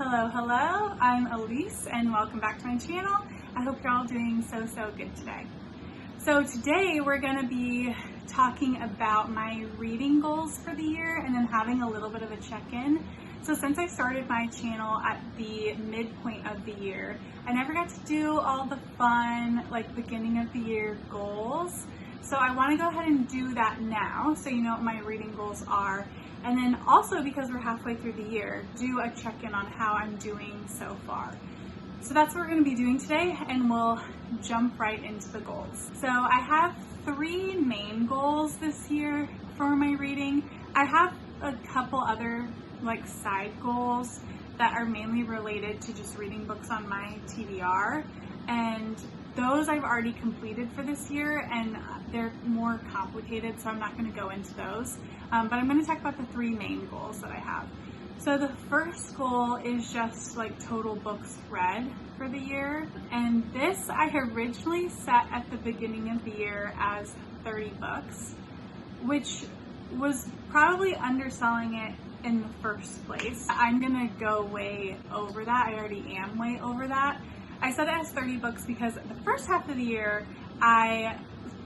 Hello, I'm Elise and welcome back to my channel. I hope you're all doing so good today. So today we're going to be talking about my reading goals for the year and then having a little bit of a check-in. So since I started my channel at the midpoint of the year, I never got to do all the fun like beginning of the year goals. So I want to go ahead and do that now so you know what my reading goals are. And then also, because we're halfway through the year, do a check-in on how I'm doing so far. So that's what we're going to be doing today, and we'll jump right into the goals. So I have 3 main goals this year for my reading. I have a couple other like side goals that are mainly related to just reading books on my TBR, and those I've already completed for this year, and they're more complicated, so I'm not going to go into those. But I'm going to talk about the 3 main goals that I have. So the first goal is just like total books read for the year. And this I originally set at the beginning of the year as 30 books, which was probably underselling it in the first place. I'm going to go way over that. I already am way over that. I set it as 30 books because the first half of the year I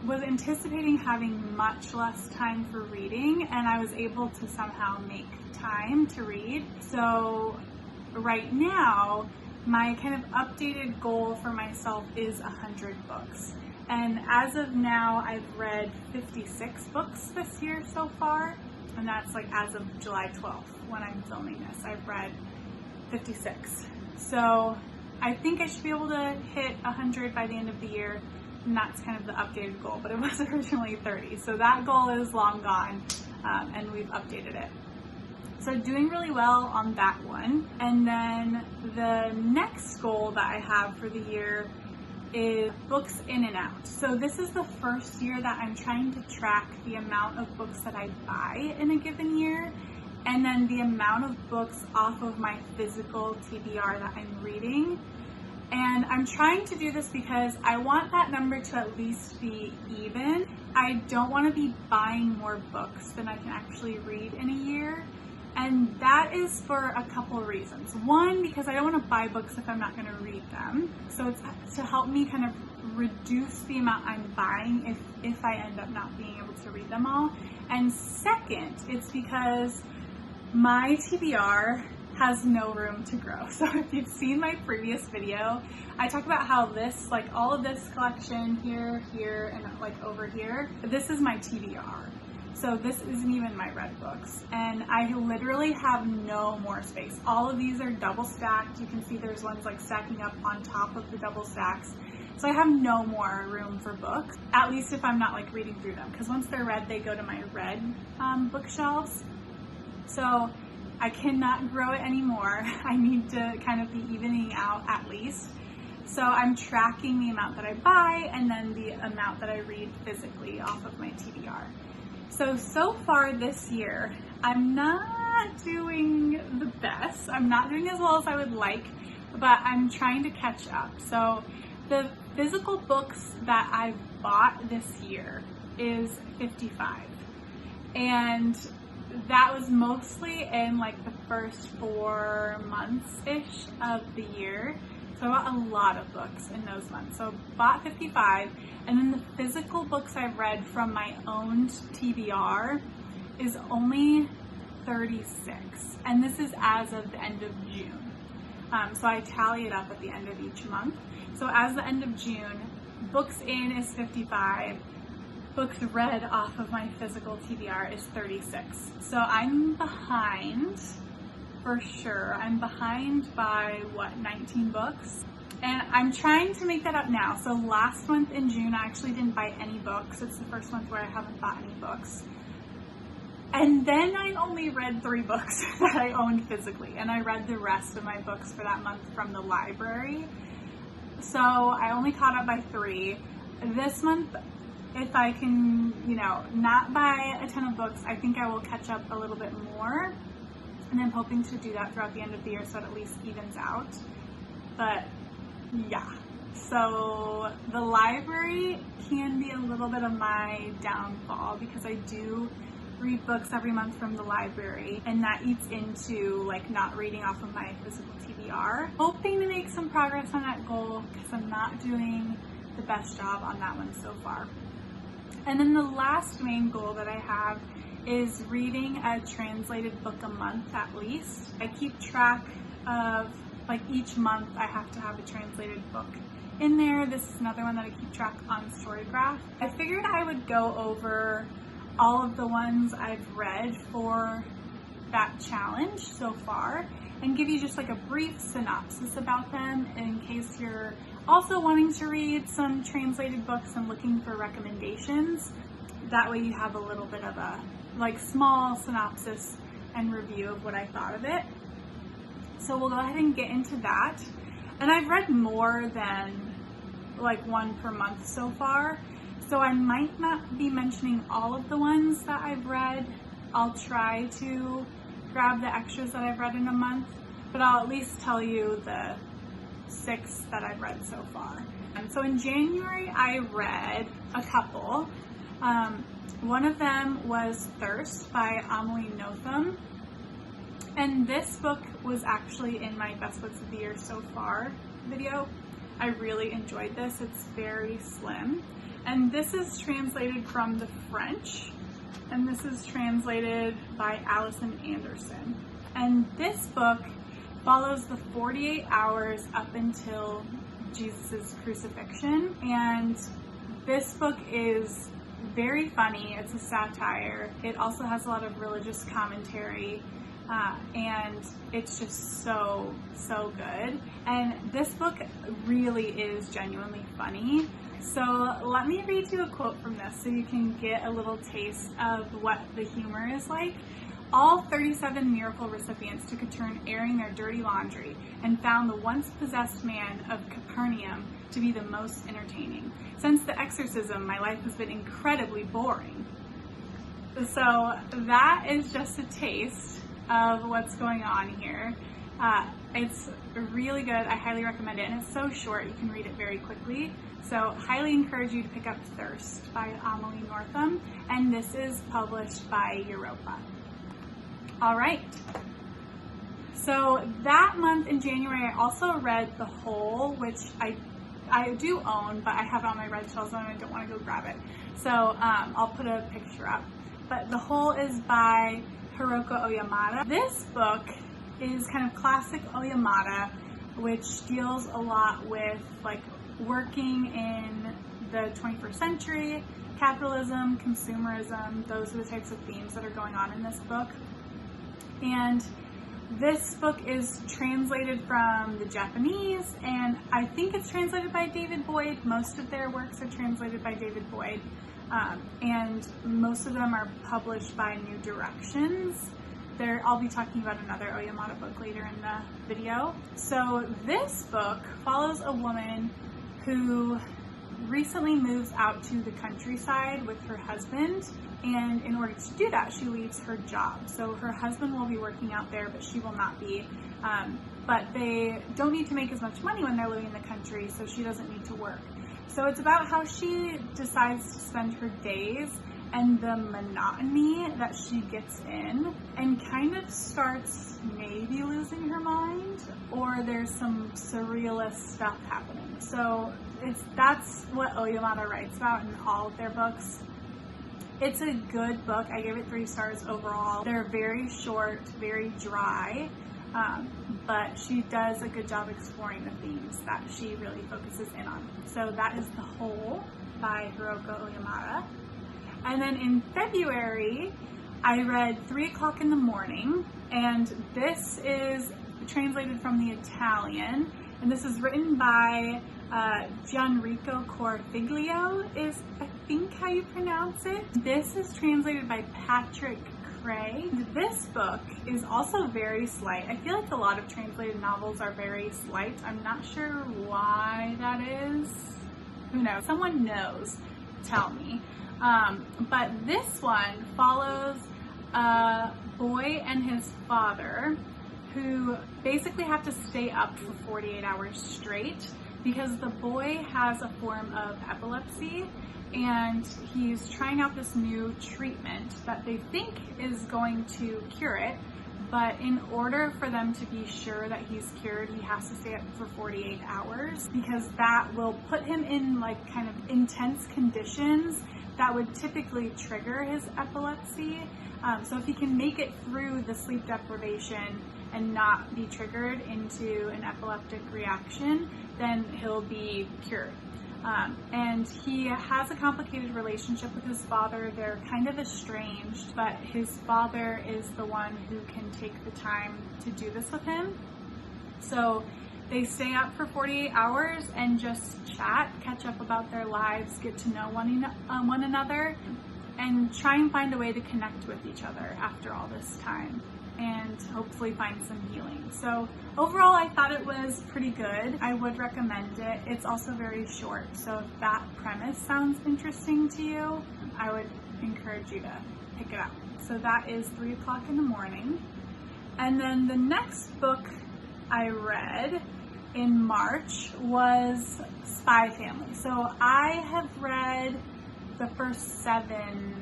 was anticipating having much less time for reading, and I was able to somehow make time to read. So right now, my kind of updated goal for myself is 100 books. And as of now, I've read 56 books this year so far, and that's like as of July 12th when I'm filming this. I've read 56. So I think I should be able to hit 100 by the end of the year. And that's kind of the updated goal, but it was originally 30. So that goal is long gone, and we've updated it. So doing really well on that one. And then the next goal that I have for the year is books in and out. So this is the first year that I'm trying to track the amount of books that I buy in a given year, and then the amount of books off of my physical TBR that I'm reading. And I'm trying to do this because I want that number to at least be even. I don't want to be buying more books than I can actually read in a year. And that is for a couple of reasons. One, because I don't want to buy books if I'm not going to read them. So it's to help me kind of reduce the amount I'm buying if I end up not being able to read them all. And second, it's because my TBR has no room to grow. So if you've seen my previous video, I talk about how this, like all of this collection here, and like over here, this is my TBR. So this isn't even my read books. And I literally have no more space. All of these are double stacked. You can see there's ones like stacking up on top of the double stacks. So I have no more room for books, at least if I'm not like reading through them. Because once they're read, they go to my read bookshelves. So I cannot grow it anymore. I need to kind of be evening out at least. So I'm tracking the amount that I buy and then the amount that I read physically off of my TBR. So far this year, I'm not doing the best. I'm not doing as well as I would like, but I'm trying to catch up. So the physical books that I've bought this year is 55. And that was mostly in like the first 4 months-ish of the year. So I bought a lot of books in those months. So bought 55, and then the physical books I've read from my owned TBR is only 36. And this is as of the end of June. So I tally it up at the end of each month. So as the end of June, books in is 55. Books read off of my physical TBR is 36. So I'm behind for sure. I'm behind by 19 books. And I'm trying to make that up now. So last month in June, I actually didn't buy any books. It's the first month where I haven't bought any books. And then I only read 3 books that I owned physically. And I read the rest of my books for that month from the library. So I only caught up by 3. This month, if I can, not buy a ton of books, I think I will catch up a little bit more. And I'm hoping to do that throughout the end of the year so it at least evens out. But yeah, so the library can be a little bit of my downfall because I do read books every month from the library, and that eats into like not reading off of my physical TBR. Hoping to make some progress on that goal because I'm not doing the best job on that one so far. And then the last main goal that I have is reading a translated book a month at least. I keep track of like each month I have to have a translated book in there. This is another one that I keep track on Storygraph. I figured I would go over all of the ones I've read for that challenge so far and give you just like a brief synopsis about them in case you're also wanting to read some translated books and looking for recommendations. That way you have a little bit of a like small synopsis and review of what I thought of it. So we'll go ahead and get into that. And I've read more than like one per month so far, so I might not be mentioning all of the ones that I've read. I'll try to grab the extras that I've read in a month, but I'll at least tell you the 6 that I've read so far. And so in January I read a couple. One of them was Thirst by Amelie Notham. And this book was actually in my best books of the year so far video. I really enjoyed this. It's very slim. And this is translated from the French. And this is translated by Allison Anderson. And this book follows the 48 hours up until Jesus' crucifixion. And this book is very funny. It's a satire. It also has a lot of religious commentary. And it's just so good. And this book really is genuinely funny. So let me read you a quote from this so you can get a little taste of what the humor is like. All 37 miracle recipients took a turn airing their dirty laundry and found the once possessed man of Capernaum to be the most entertaining. Since the exorcism, my life has been incredibly boring. So that is just a taste of what's going on here. It's really good. I highly recommend it, and it's so short you can read it very quickly. So highly encourage you to pick up Thirst by Amelie Notham, and this is published by Hiroko. All right. So that month in January, I also read The Whole, which I do own, but I have it on my red shelves and I don't want to go grab it. So I'll put a picture up. But The Whole is by Hiroko Oyamata. This book is kind of classic Oyamata, which deals a lot with like working in the 21st century, capitalism, consumerism. Those are the types of themes that are going on in this book. And this book is translated from the Japanese, and I think it's translated by David Boyd. Most of their works are translated by David Boyd. And most of them are published by New Directions. I'll be talking about another Oyamata book later in the video. So this book follows a woman who recently moves out to the countryside with her husband, and in order to do that, she leaves her job. So her husband will be working out there, but she will not be. But they don't need to make as much money when they're living in the country, so she doesn't need to work. So it's about how she decides to spend her days and the monotony that she gets in, and kind of starts maybe losing her mind, or there's some surrealist stuff happening. So that's what Oyamata writes about in all of their books. It's a good book. I gave it 3 stars overall. They're very short, very dry, but she does a good job exploring the themes that she really focuses in on. So that is The Whole by Hiroko Oyamata. And then in February, I read 3 O'Clock in the Morning, and this is translated from the Italian, and this is written by Gianrico Corfiglio, is I think how you pronounce it. This is translated by Patrick Cray. This book is also very slight. I feel like a lot of translated novels are very slight. I'm not sure why that is. Who knows? Someone knows. Tell me. But this one follows a boy and his father who basically have to stay up for 48 hours straight because the boy has a form of epilepsy and he's trying out this new treatment that they think is going to cure it. But in order for them to be sure that he's cured, he has to stay up for 48 hours because that will put him in like kind of intense conditions that would typically trigger his epilepsy. So if he can make it through the sleep deprivation and not be triggered into an epileptic reaction, then he'll be cured. And he has a complicated relationship with his father. They're kind of estranged, but his father is the one who can take the time to do this with him. So they stay up for 48 hours and just chat, catch up about their lives, get to know one another, and try and find a way to connect with each other after all this time, and hopefully find some healing. So overall, I thought it was pretty good. I would recommend it. It's also very short, so if that premise sounds interesting to you, I would encourage you to pick it up. So that is 3 o'clock in the morning. And then the next book I read in March was Spy Family. So I have read the first seven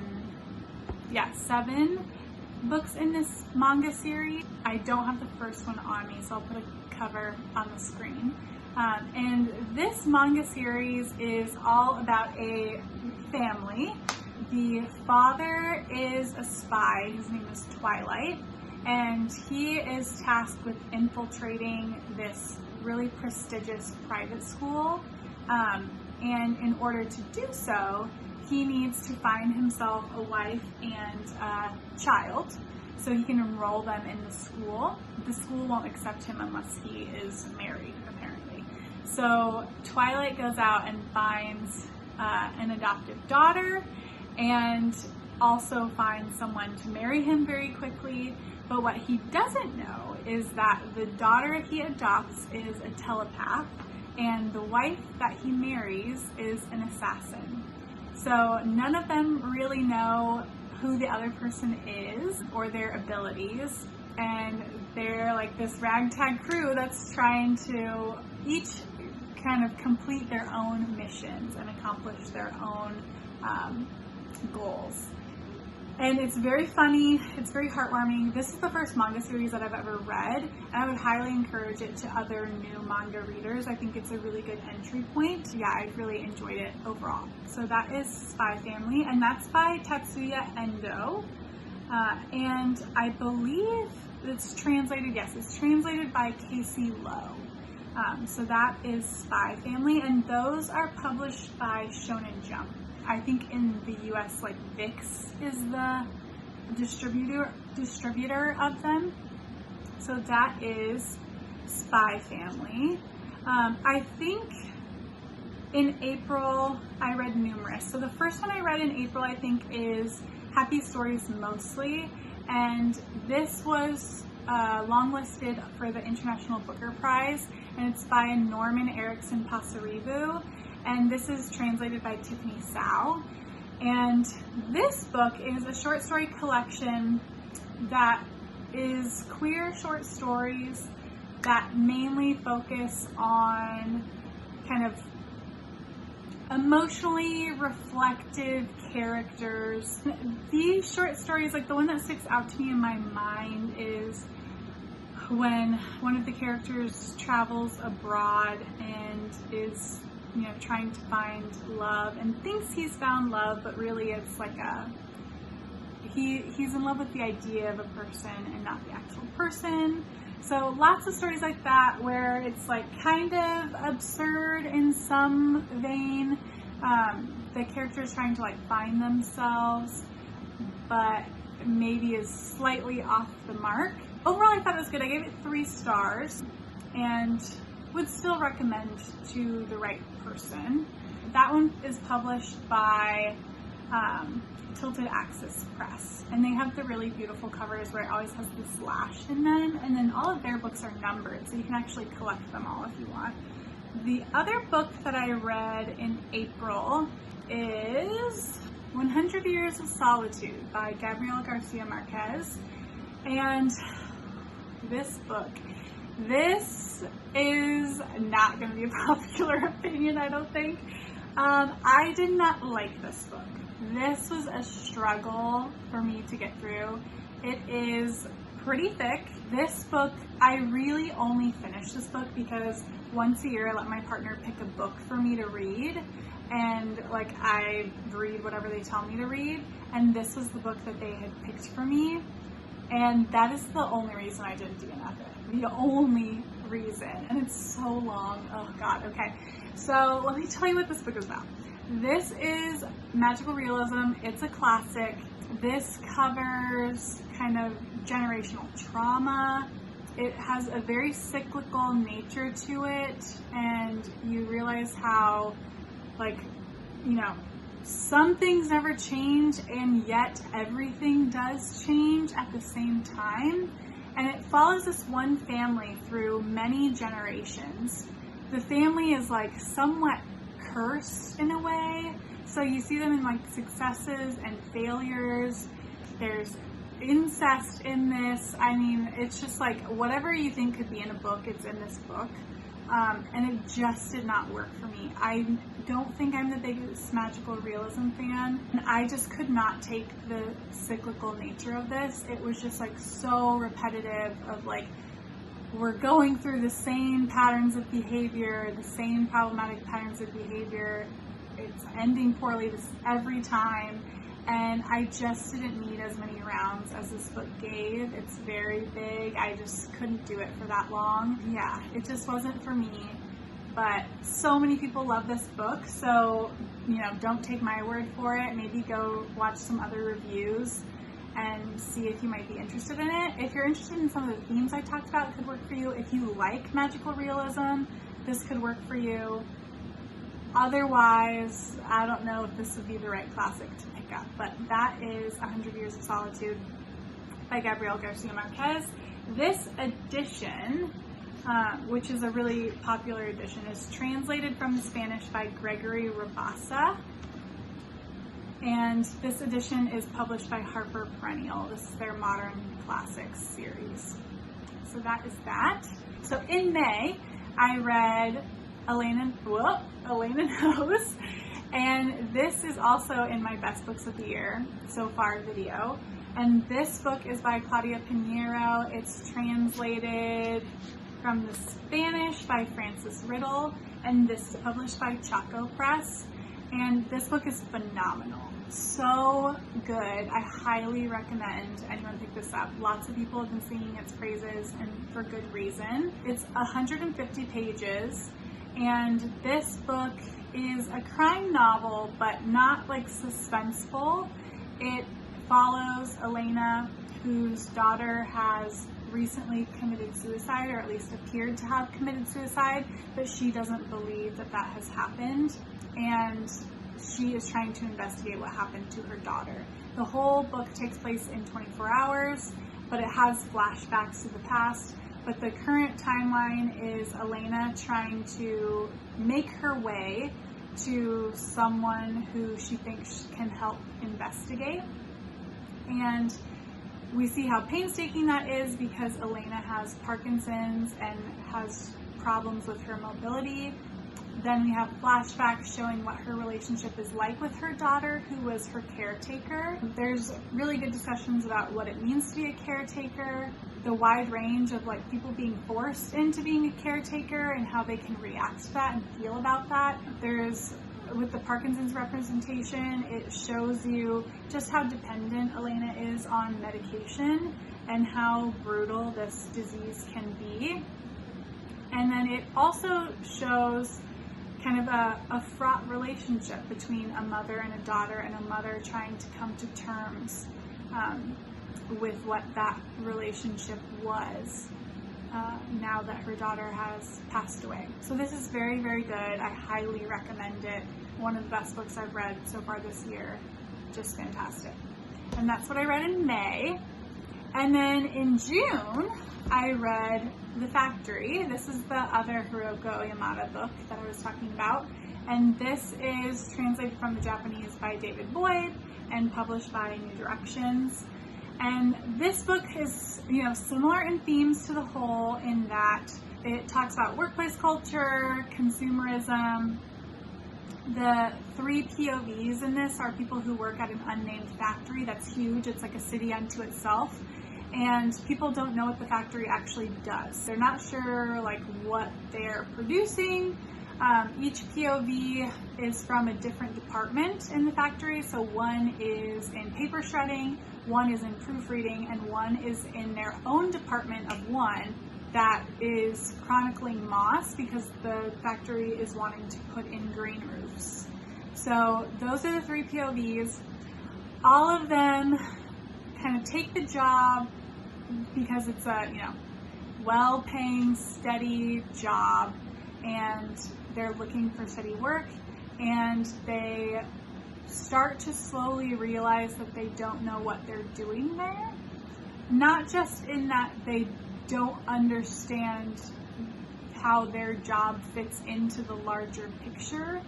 books in this manga series. I don't have the first one on me, so I'll put a cover on the screen. And this manga series is all about a family. The father is a spy. His name is Twilight, and he is tasked with infiltrating this really prestigious private school. And in order to do so, he needs to find himself a wife and a child so he can enroll them in the school. The school won't accept him unless he is married, apparently. So Twilight goes out and finds an adoptive daughter and also finds someone to marry him very quickly. But what he doesn't know is that the daughter he adopts is a telepath and the wife that he marries is an assassin. So none of them really know who the other person is or their abilities, and they're like this ragtag crew that's trying to each kind of complete their own missions and accomplish their own goals. And it's very funny, it's very heartwarming. This is the first manga series that I've ever read, and I would highly encourage it to other new manga readers. I think it's a really good entry point. Yeah, I really enjoyed it overall. So that is Spy Family, and that's by Tatsuya Endo. And I believe it's translated, yes, it's translated by Casey Lowe. So that is Spy Family, and those are published by Shonen Jump. I think in the US, like VIX is the distributor of them. So that is Spy Family. I think in April I read numerous. So the first one I read in April I think is Happy Stories Mostly, and this was longlisted for the International Booker Prize, and it's by Norman Erickson Pasaribu. And this is translated by Tiffany Sao. And this book is a short story collection that is queer short stories that mainly focus on kind of emotionally reflective characters. These short stories, like the one that sticks out to me in my mind is when one of the characters travels abroad and is trying to find love and thinks he's found love, but really it's like he's in love with the idea of a person and not the actual person. So lots of stories like that where it's like kind of absurd in some vein. The character is trying to like find themselves, but maybe is slightly off the mark. Overall, I thought it was good. I gave it 3 stars and would still recommend to the right person. That one is published by Tilted Axis Press, and they have the really beautiful covers where it always has the slash in them, and then all of their books are numbered, so you can actually collect them all if you want. The other book that I read in April is 100 Years of Solitude by Gabrielle Garcia Marquez, and this book, this this is not going to be a popular opinion, I don't think. I did not like this book. This was a struggle for me to get through. It is pretty thick. This book, I really only finished this book because once a year I let my partner pick a book for me to read, and like I read whatever they tell me to read, and this was the book that they had picked for me, and that is the only reason I didn't DNF it. The only reason, and it's so long. Oh God. Okay, so let me tell you what this book is about. This is magical realism. It's a classic. This covers kind of generational trauma. It has a very cyclical nature to it, and you realize how, like, you know, some things never change, and yet everything does change at the same time. And it follows this one family through many generations. The family is like somewhat cursed in a way. So you see them in like successes and failures. There's incest in this. I mean, it's just like whatever you think could be in a book, it's in this book. And it just did not work for me. I don't think I'm the biggest magical realism fan, and I just could not take the cyclical nature of this. It was just like so repetitive of like, we're going through the same patterns of behavior, the same problematic patterns of behavior. It's ending poorly every time, and I just didn't need as many rounds as this book gave. It's very big. I just couldn't do it for that long. Yeah, it just wasn't for me. But so many people love this book, so, you know, don't take my word for it. Maybe go watch some other reviews and see if you might be interested in it. If you're interested in some of the themes I talked about, it could work for you. If you like magical realism, this could work for you. Otherwise, I don't know if this would be the right classic to pick up, but that is 100 Years of Solitude by Gabrielle Garcia Marquez. This edition, which is a really popular edition, is translated from the Spanish by Gregory Rabassa. And this edition is published by Harper Perennial. This is their Modern Classics series. So that is that. So in May, I read Elena Knows, and this is also in my best books of the year so far video. And this book is by Claudia Pinheiro. It's translated from the Spanish by Francis Riddle, and this is published by Chaco Press. And this book is phenomenal. So good. I highly recommend anyone pick this up. Lots of people have been singing its praises, and for good reason. It's 150 pages, and this book is a crime novel, but not like suspenseful. It follows Elena, whose daughter has recently committed suicide, or at least appeared to have committed suicide, but she doesn't believe that that has happened, and she is trying to investigate what happened to her daughter. The whole book takes place in 24 hours, but it has flashbacks to the past. But the current timeline is Elena trying to make her way to someone who she thinks can help investigate. And we see how painstaking that is because Elena has Parkinson's and has problems with her mobility. Then we have flashbacks showing what her relationship is like with her daughter, who was her caretaker. There's really good discussions about what it means to be a caretaker, the wide range of like people being forced into being a caretaker and how they can react to that and feel about that. There's, with the Parkinson's representation, it shows you just how dependent Elena is on medication and how brutal this disease can be. And then it also shows kind of a fraught relationship between a mother and a daughter, and a mother trying to come to terms with what that relationship was now that her daughter has passed away. So this is very, very good. I highly recommend it. One of the best books I've read so far this year. Just fantastic. And that's what I read in May. And then in June, I read The Factory. This is the other Hiroko Oyamata book that I was talking about. And this is translated from the Japanese by David Boyd and published by New Directions. And this book is, you know, similar in themes to The Whole, in that It talks about workplace culture, consumerism. The 3 POVs in this are people who work at an unnamed factory that's huge. It's like a city unto itself. And people don't know what the factory actually does. They're not sure like what they're producing. Each POV is from a different department in the factory. So one is in paper shredding, one is in proofreading, and one is in their own department of one that is chronicling moss because the factory is wanting to put in green roofs. So those are the 3 POVs. All of them kind of take the job because it's a, well-paying, steady job, and they're looking for steady work, and they start to slowly realize that they don't know what they're doing there. Not just in that they don't understand how their job fits into the larger picture,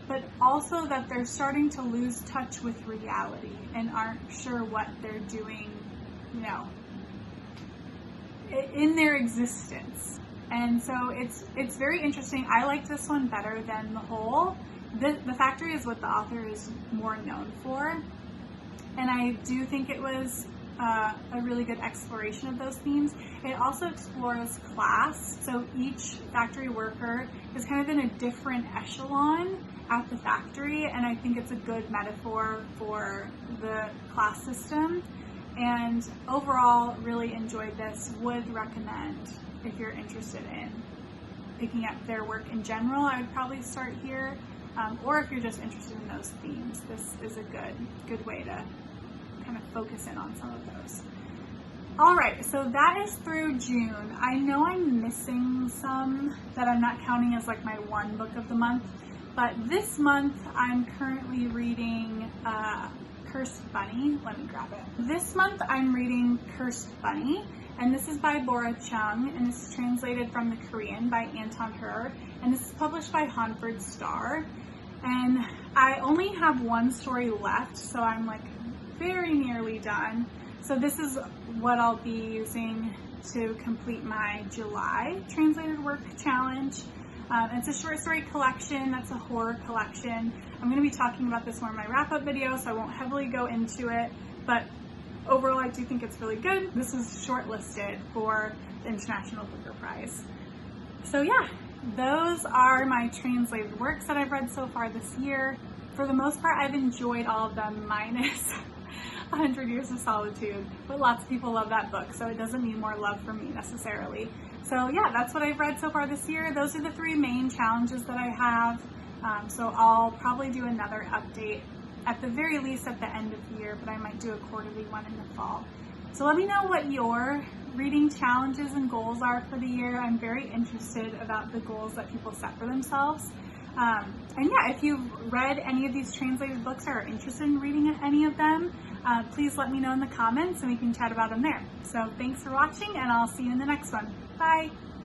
but also that they're starting to lose touch with reality and aren't sure what they're doing, in their existence. And so it's very interesting. I like this one better than The Whole. The Factory is what the author is more known for, and I do think it was a really good exploration of those themes. It also explores class, so each factory worker is kind of in a different echelon at the factory, and I think it's a good metaphor for the class system. And overall, really enjoyed this. Would recommend if you're interested in picking up their work in general. I would probably start here, or if you're just interested in those themes, this is a good way to kind of focus in on some of those. All right, so that is through June. I know I'm missing some that I'm not counting as like my one book of the month, but this month I'm currently reading Cursed Bunny. Let me grab it. This month I'm reading Cursed Bunny, and this is by Bora Chung, and this is translated from the Korean by Anton Hur, and this is published by Hanford Star. And I only have one story left, so I'm like very nearly done. So this is what I'll be using to complete my July translated work challenge. It's a short story collection that's a horror collection. I'm going to be talking about this more in my wrap-up video, so I won't heavily go into it, but overall I do think it's really good. This is shortlisted for the International Booker Prize. So yeah, those are my translated works that I've read so far this year. For the most part, I've enjoyed all of them minus 100 Years of Solitude, but lots of people love that book, so it doesn't mean more love for me necessarily. So yeah, that's what I've read so far this year. Those are the 3 main challenges that I have. So I'll probably do another update at the very least at the end of the year, but I might do a quarterly one in the fall. So let me know what your reading challenges and goals are for the year. I'm very interested about the goals that people set for themselves. And yeah, if you've read any of these translated books or are interested in reading any of them, please let me know in the comments and we can chat about them there. So thanks for watching, and I'll see you in the next one. Bye!